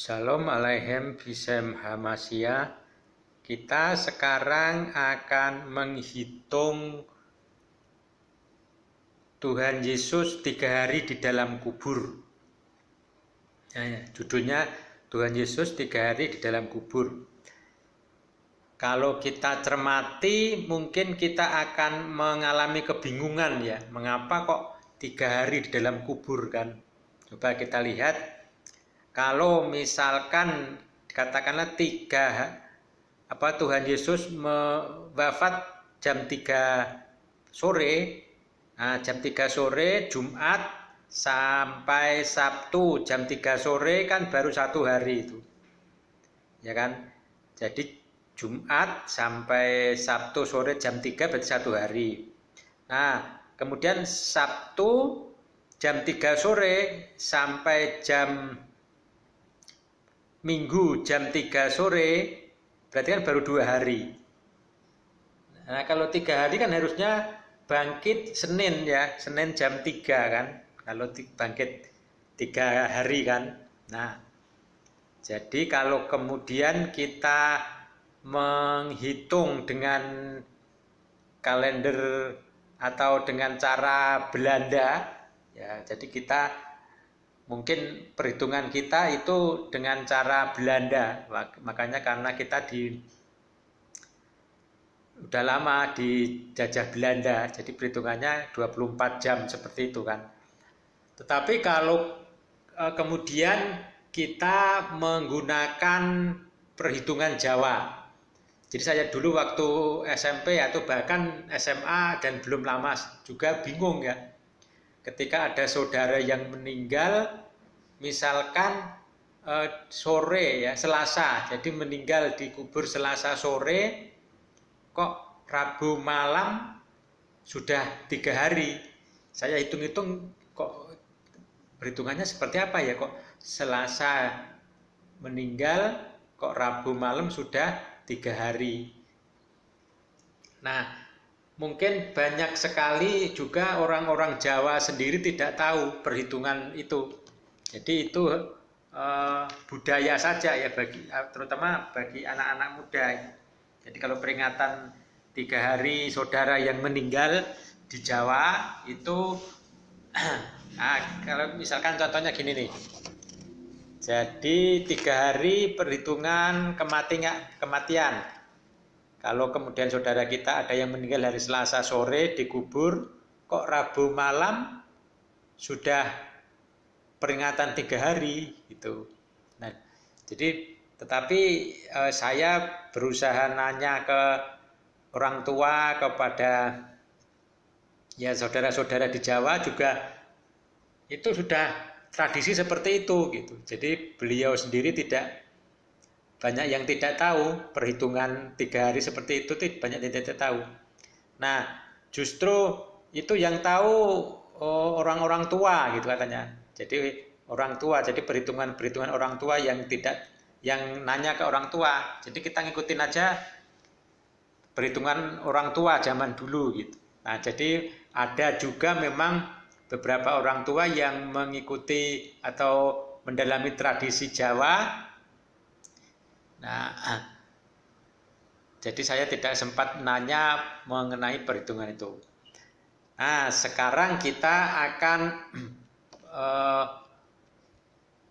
Shalom Aleichem Bisem Hamasya. Kita sekarang akan menghitung Tuhan Yesus 3 hari di dalam kubur. Judulnya Tuhan Yesus 3 hari di dalam kubur. Kalau kita cermati, mungkin kita akan mengalami kebingungan ya. Mengapa kok 3 hari di dalam kubur kan? Coba kita lihat. Kalau misalkan katakanlah Tuhan Yesus wafat jam 3 sore. Nah, jam 3 sore Jumat sampai Sabtu jam 3 sore kan baru 1 hari itu. Ya kan? Jadi Jumat sampai Sabtu sore jam 3 berarti 1 hari. Nah, kemudian Sabtu jam 3 sore sampai Minggu jam 3 sore berarti kan baru 2 hari. Nah, kalau 3 hari kan harusnya bangkit Senin ya, Senin jam 3 kan. Kalau bangkit 3 hari kan. Nah, jadi kalau kemudian kita menghitung dengan kalender atau dengan cara Belanda ya, jadi kita mungkin perhitungan kita itu dengan cara Belanda. Makanya karena kita udah lama dijajah Belanda, jadi perhitungannya 24 jam seperti itu kan. Tetapi kalau kemudian kita menggunakan perhitungan Jawa. Jadi saya dulu waktu SMP atau bahkan SMA dan belum lama juga bingung ya. Ketika ada saudara yang meninggal, misalkan sore ya, Selasa, jadi meninggal di kubur Selasa sore, kok Rabu malam sudah 3 hari. Saya hitung-hitung kok perhitungannya seperti apa ya, kok Selasa meninggal, kok Rabu malam sudah 3 hari. Nah, mungkin banyak sekali juga orang-orang Jawa sendiri tidak tahu perhitungan itu. Jadi itu budaya saja ya, terutama bagi anak-anak muda. Jadi kalau peringatan 3 hari saudara yang meninggal di Jawa itu, nah, kalau misalkan contohnya gini nih. Jadi 3 hari perhitungan kematian. Kalau kemudian saudara kita ada yang meninggal hari Selasa sore dikubur, kok Rabu malam sudah peringatan 3 hari gitu. Nah, jadi tetapi saya berusaha nanya ke orang tua, kepada ya saudara-saudara di Jawa juga itu sudah tradisi seperti itu gitu. Jadi beliau sendiri banyak yang tidak tahu perhitungan 3 hari seperti itu, banyak yang tidak tahu. Nah, justru itu yang tahu orang-orang tua gitu katanya. Jadi orang tua, jadi perhitungan orang tua yang nanya ke orang tua. Jadi kita ngikutin aja perhitungan orang tua zaman dulu gitu. Nah, jadi ada juga memang beberapa orang tua yang mengikuti atau mendalami tradisi Jawa. Nah, jadi saya tidak sempat nanya mengenai perhitungan itu. Nah, sekarang kita akan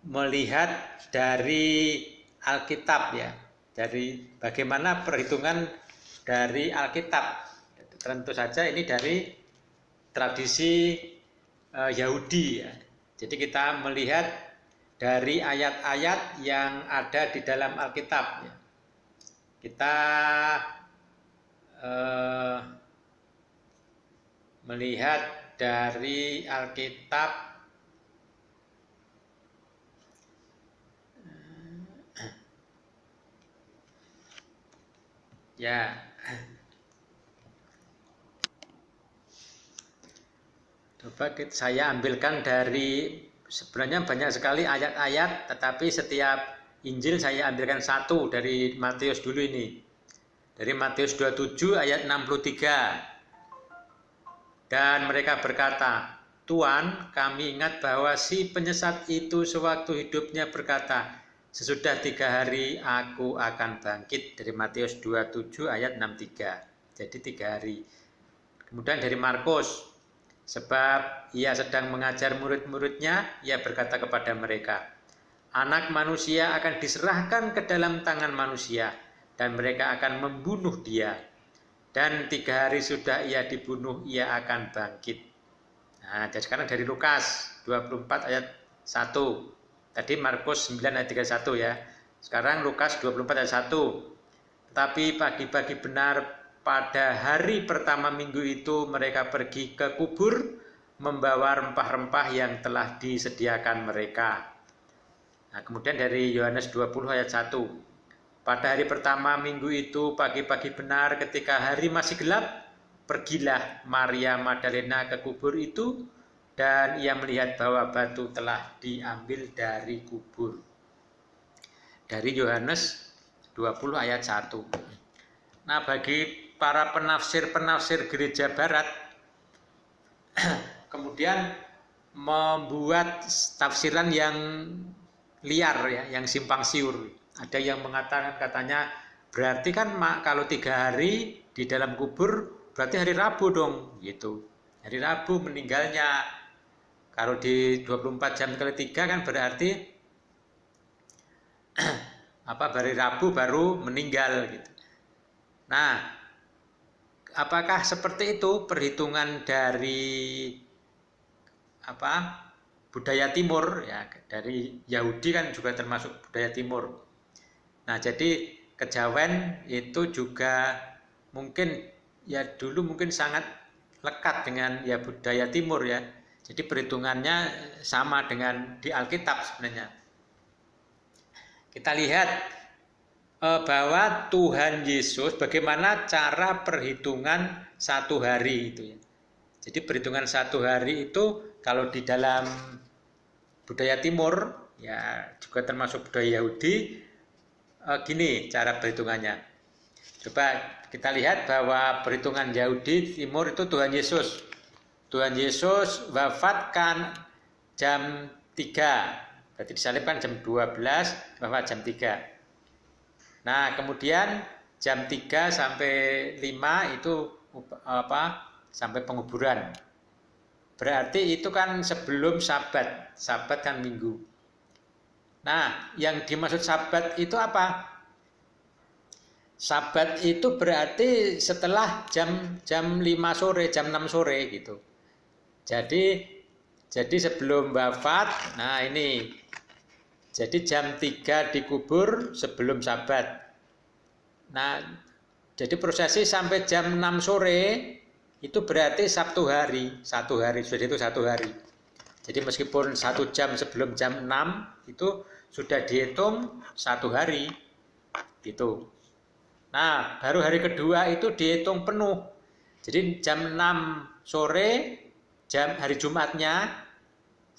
melihat dari Alkitab ya, dari bagaimana perhitungan dari Alkitab. Tentu saja ini dari tradisi Yahudi ya. Jadi kita melihat dari ayat-ayat yang ada di dalam Alkitab ya. Kita melihat dari Alkitab ya. Coba saya ambilkan dari, sebenarnya banyak sekali ayat-ayat, tetapi setiap Injil saya ambilkan satu dari Matius dulu ini. Dari Matius 27 ayat 63. Dan mereka berkata, "Tuan, kami ingat bahwa si penyesat itu sewaktu hidupnya berkata, Sesudah 3 hari aku akan bangkit. Dari Matius 27 ayat 63. Jadi 3 hari. Kemudian dari Markus, sebab ia sedang mengajar murid-muridnya, ia berkata kepada mereka, Anak manusia akan diserahkan ke dalam tangan manusia, dan mereka akan membunuh dia. Dan 3 hari sudah ia dibunuh, ia akan bangkit. Nah, jadi sekarang dari Lukas 24 ayat 1. Tadi Markus 9 ayat 31 ya. Sekarang Lukas 24 ayat 1. Tetapi pagi-pagi benar pada hari pertama minggu itu mereka pergi ke kubur membawa rempah-rempah yang telah disediakan mereka. Nah, kemudian dari Yohanes 20 ayat 1. Pada hari pertama minggu itu pagi-pagi benar ketika hari masih gelap, pergilah Maria Magdalena ke kubur itu dan ia melihat bahwa batu telah diambil dari kubur. Dari Yohanes 20 ayat 1. Nah, bagi para penafsir-penafsir gereja barat kemudian membuat tafsiran yang liar ya, yang simpang siur. Ada yang mengatakan katanya berarti kan kalau 3 hari di dalam kubur berarti hari Rabu dong gitu. Hari Rabu meninggalnya. Kalau di 24 jam kali 3 kan berarti hari Rabu baru meninggal gitu. Nah, apakah seperti itu perhitungan dari budaya timur ya, dari Yahudi kan juga termasuk budaya timur. Nah, jadi kejawen itu juga mungkin ya dulu mungkin sangat lekat dengan ya budaya timur ya. Jadi perhitungannya sama dengan di Alkitab sebenarnya. Kita lihat bahwa Tuhan Yesus bagaimana cara perhitungan 1 hari itu ya. Jadi perhitungan 1 hari itu kalau di dalam budaya timur ya juga termasuk budaya Yahudi gini cara perhitungannya. Coba kita lihat bahwa perhitungan Yahudi timur itu Tuhan Yesus wafatkan jam 3. Berarti disalibkan jam 12, wafat jam 3. Nah, kemudian jam 3 sampai 5 itu sampai penguburan. Berarti itu kan sebelum Sabat. Sabat kan Minggu. Nah, yang dimaksud Sabat itu apa? Sabat itu berarti setelah jam 5 sore, jam 6 sore gitu. Jadi sebelum wafat, nah ini. Jadi jam 3 dikubur sebelum Sabat. Nah, jadi prosesi sampai jam 6 sore itu berarti Sabtu hari, 1 hari, sudah itu 1 hari. Jadi meskipun 1 jam sebelum jam 6 itu sudah dihitung 1 hari gitu. Nah, baru hari kedua itu dihitung penuh. Jadi jam 6 sore jam hari Jumatnya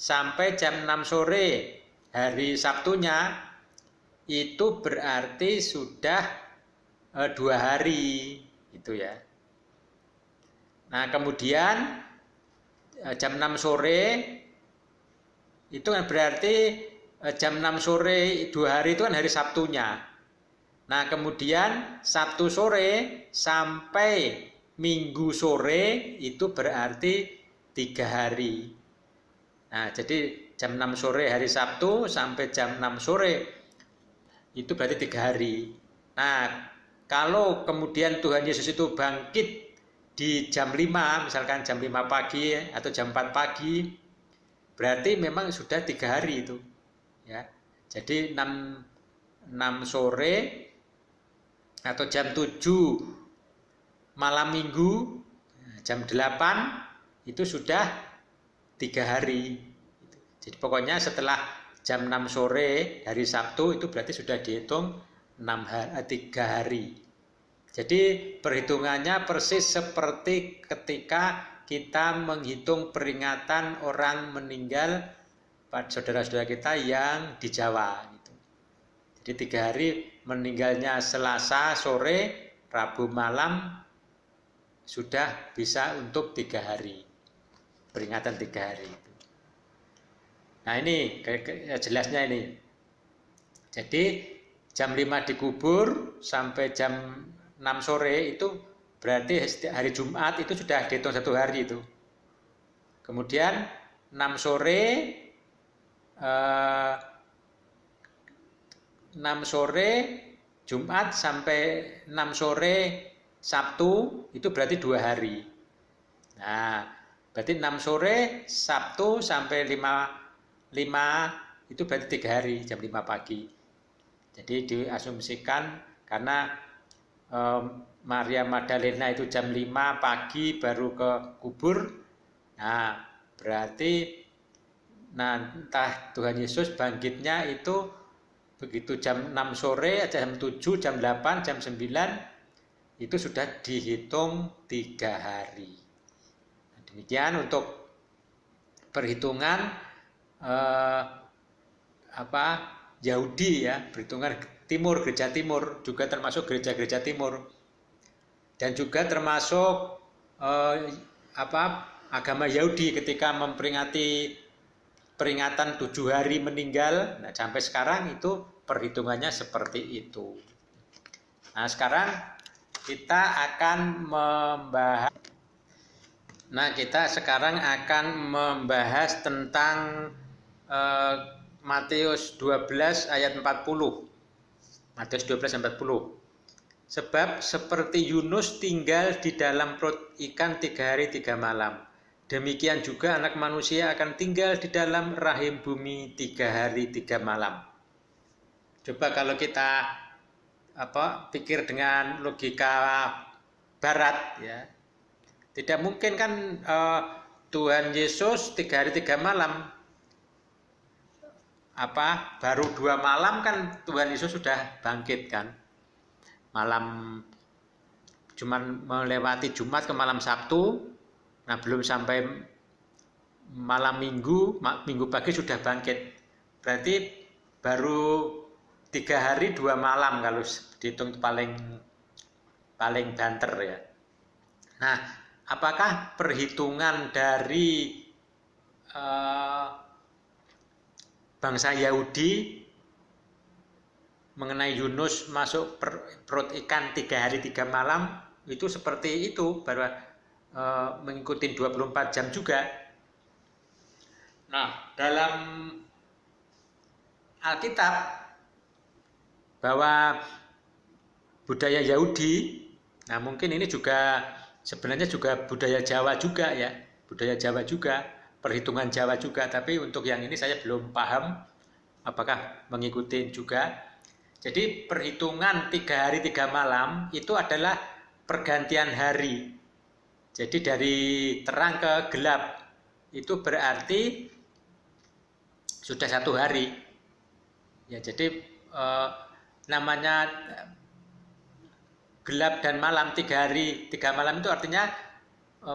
sampai jam 6 sore hari Sabtunya itu berarti sudah 2 hari itu ya. Nah, kemudian jam 6 sore itu kan berarti jam 6 sore 2 hari itu kan hari Sabtunya. Nah, kemudian Sabtu sore sampai Minggu sore itu berarti 3 hari. Nah, jadi jam 6 sore hari Sabtu sampai jam 6 sore itu berarti 3 hari. Nah, kalau kemudian Tuhan Yesus itu bangkit di jam 5, misalkan jam 5 pagi atau jam 4 pagi, berarti memang sudah 3 hari itu. Ya. Jadi 6 sore atau jam 7 malam Minggu, jam 8 itu sudah 3 hari. Jadi pokoknya setelah jam 6 sore hari Sabtu itu berarti sudah dihitung 3 hari. Jadi perhitungannya persis seperti ketika kita menghitung peringatan orang meninggal pada saudara-saudara kita yang di Jawa. Gitu. Jadi 3 hari meninggalnya Selasa sore, Rabu malam sudah bisa untuk 3 hari. Peringatan 3 hari itu. Nah ini jelasnya ini. Jadi jam 5 dikubur sampai jam 6 sore itu berarti hari Jumat itu sudah dihitung 1 hari itu. Kemudian 6 sore 6 sore Jumat sampai 6 sore Sabtu itu berarti 2 hari. Nah, berarti 6 sore Sabtu sampai 5 itu berarti 3 hari, jam 5 pagi. Jadi diasumsikan karena Maria Magdalena itu jam 5 pagi baru ke kubur. Nah, berarti entah Tuhan Yesus bangkitnya itu begitu jam 6 sore, jam 7, jam 8, jam 9 itu sudah dihitung 3 hari. Nah, demikian untuk perhitungan Yahudi ya, perhitungan timur, gereja timur, juga termasuk gereja-gereja timur. Dan juga termasuk agama Yahudi ketika memperingati peringatan 7 hari meninggal. Nah, sampai sekarang itu perhitungannya seperti itu. Nah, sekarang kita akan membahas tentang Matius 12 ayat 40. Matius 12 ayat 40. Sebab seperti Yunus tinggal di dalam perut ikan 3 hari 3 malam, demikian juga Anak Manusia akan tinggal di dalam rahim bumi 3 hari 3 malam. Coba kalau kita pikir dengan logika barat ya, tidak mungkin kan Tuhan Yesus 3 hari 3 malam, baru 2 malam kan Tuhan Yesus sudah bangkit kan. Malam cuman melewati Jumat ke malam Sabtu, nah belum sampai malam Minggu pagi sudah bangkit. Berarti baru 3 hari 2 malam kalau dihitung paling banter ya. Nah, apakah perhitungan dari bangsa Yahudi mengenai Yunus masuk perut ikan 3 hari 3 malam itu seperti itu, bahwa mengikuti 24 jam juga. Nah, dalam Alkitab bahwa budaya Yahudi, nah mungkin ini juga sebenarnya juga budaya Jawa juga ya, perhitungan Jawa juga, tapi untuk yang ini saya belum paham apakah mengikuti juga. Jadi perhitungan 3 hari 3 malam itu adalah pergantian hari. Jadi dari terang ke gelap itu berarti sudah 1 hari. Ya, jadi namanya gelap dan malam 3 hari 3 malam itu artinya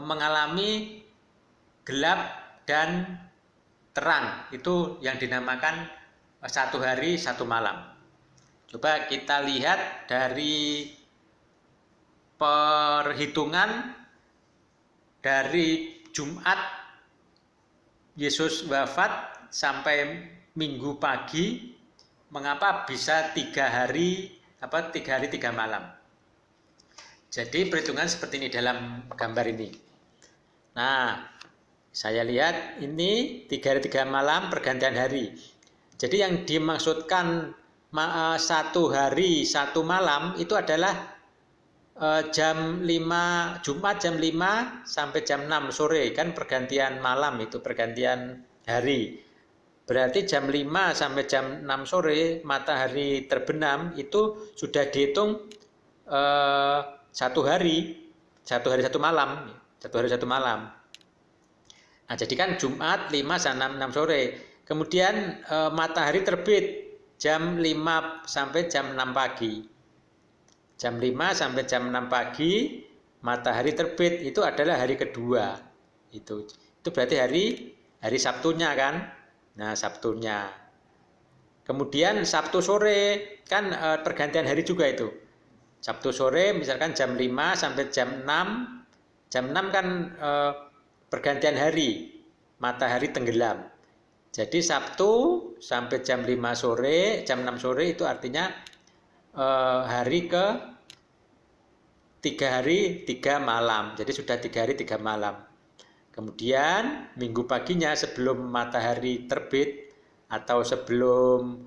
mengalami gelap dan terang, itu yang dinamakan 1 hari 1 malam. Coba kita lihat dari perhitungan dari Jumat Yesus wafat sampai Minggu pagi, mengapa bisa 3 hari 3 malam. Jadi perhitungan seperti ini dalam gambar ini. Nah, saya lihat ini 3 hari 3 malam pergantian hari. Jadi yang dimaksudkan 1 hari 1 malam itu adalah jam 5 Jumat jam 5 sampai jam 6 sore kan pergantian malam, itu pergantian hari. Berarti jam 5 sampai jam 6 sore matahari terbenam itu sudah dihitung 1 hari 1 malam, 1 hari 1 malam. Nah, jadi kan Jumat 5 sampai 6 sore. Kemudian matahari terbit jam 5 sampai jam 6 pagi. Jam 5 sampai jam 6 pagi matahari terbit, itu adalah hari kedua. Itu berarti hari Sabtunya kan? Nah, Sabtunya. Kemudian Sabtu sore kan pergantian hari juga itu. Sabtu sore misalkan jam 5 sampai jam 6. Jam 6 kan pergantian hari, matahari tenggelam. Jadi Sabtu sampai jam 5 sore, jam 6 sore itu artinya hari ke 3 hari 3 malam. Jadi sudah 3 hari 3 malam. Kemudian minggu paginya sebelum matahari terbit atau sebelum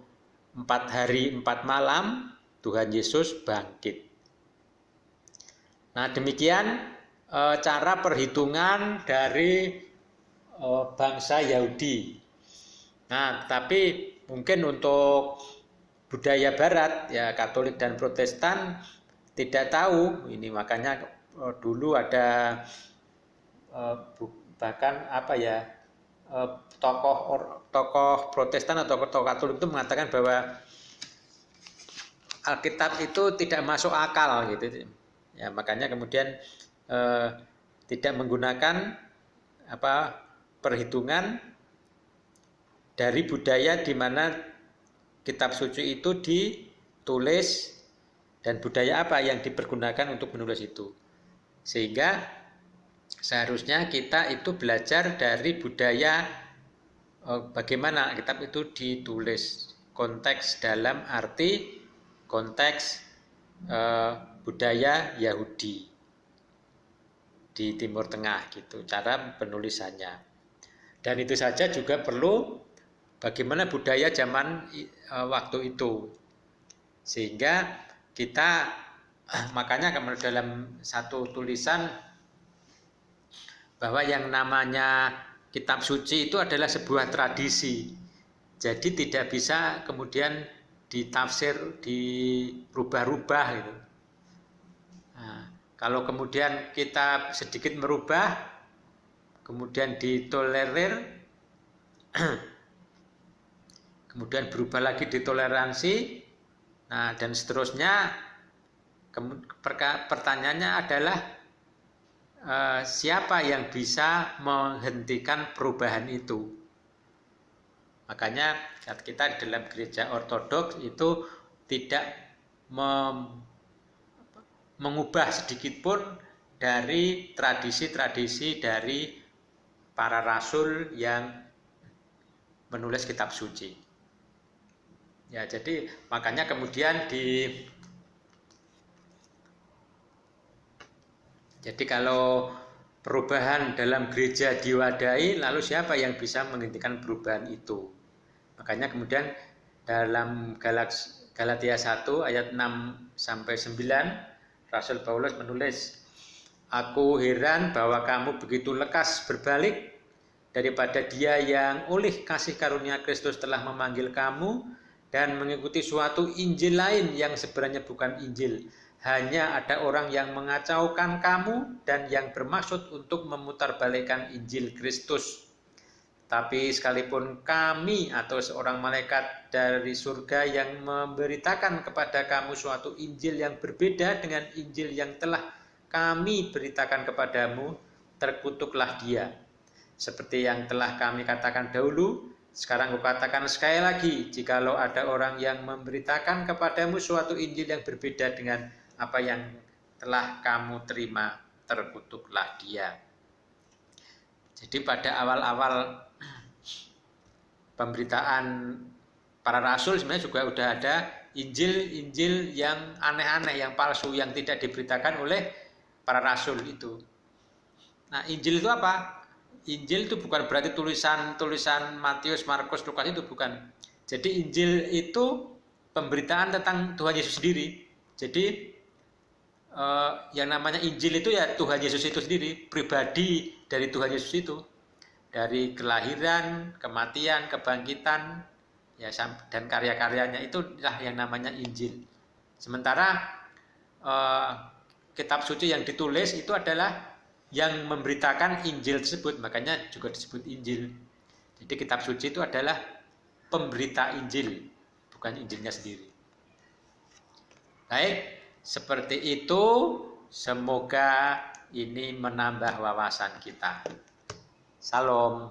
4 hari 4 malam, Tuhan Yesus bangkit. Nah, demikian cara perhitungan dari bangsa Yahudi. Nah, tapi mungkin untuk budaya Barat, ya Katolik dan Protestan tidak tahu. Ini makanya dulu ada bahkan tokoh Protestan atau tokoh Katolik itu mengatakan bahwa Alkitab itu tidak masuk akal gitu. Ya, makanya kemudian tidak menggunakan perhitungan dari budaya di mana kitab suci itu ditulis dan budaya apa yang dipergunakan untuk menulis itu. Sehingga seharusnya kita itu belajar dari budaya bagaimana kitab itu ditulis, konteks dalam arti konteks budaya Yahudi di Timur Tengah gitu, cara penulisannya. Dan itu saja juga perlu bagaimana budaya zaman waktu itu. Sehingga kita makanya dalam satu tulisan bahwa yang namanya kitab suci itu adalah sebuah tradisi. Jadi tidak bisa kemudian ditafsir, dirubah-rubah gitu. Nah, kalau kemudian kita sedikit merubah, kemudian ditolerir, kemudian berubah lagi ditoleransi, nah dan seterusnya. Pertanyaannya adalah siapa yang bisa menghentikan perubahan itu? Makanya kita dalam gereja ortodoks itu tidak mengubah sedikit pun dari tradisi-tradisi dari para rasul yang menulis kitab suci. Ya, jadi makanya kemudian jadi kalau perubahan dalam gereja diwadahi, lalu siapa yang bisa menghentikan perubahan itu? Makanya kemudian dalam Galatia 1 ayat 6 sampai 9 Rasul Paulus menulis, "Aku heran bahwa kamu begitu lekas berbalik daripada Dia yang oleh kasih karunia Kristus telah memanggil kamu dan mengikuti suatu Injil lain yang sebenarnya bukan Injil. Hanya ada orang yang mengacaukan kamu dan yang bermaksud untuk memutarbalikkan Injil Kristus. Tapi sekalipun kami atau seorang malaikat dari surga yang memberitakan kepada kamu suatu Injil yang berbeda dengan Injil yang telah kami beritakan kepadamu, terkutuklah dia. Seperti yang telah kami katakan dahulu, sekarang kukatakan sekali lagi, jikalau ada orang yang memberitakan kepadamu suatu Injil yang berbeda dengan apa yang telah kamu terima, terkutuklah dia." Jadi pada awal-awal pemberitaan para rasul sebenarnya juga sudah ada Injil-Injil yang aneh-aneh, yang palsu, yang tidak diberitakan oleh para rasul itu. Nah, Injil itu apa? Injil itu bukan berarti tulisan Matius, Markus, Lukas, itu bukan. Jadi Injil itu pemberitaan tentang Tuhan Yesus sendiri. Jadi yang namanya Injil itu ya Tuhan Yesus itu sendiri, pribadi dari Tuhan Yesus itu, dari kelahiran, kematian, kebangkitan, ya, dan karya-karyanya, itulah yang namanya Injil. Sementara kitab suci yang ditulis itu adalah yang memberitakan Injil tersebut, makanya juga disebut Injil. Jadi kitab suci itu adalah pemberita Injil, bukan Injilnya sendiri. Baik, seperti itu. Semoga ini menambah wawasan kita. Salam.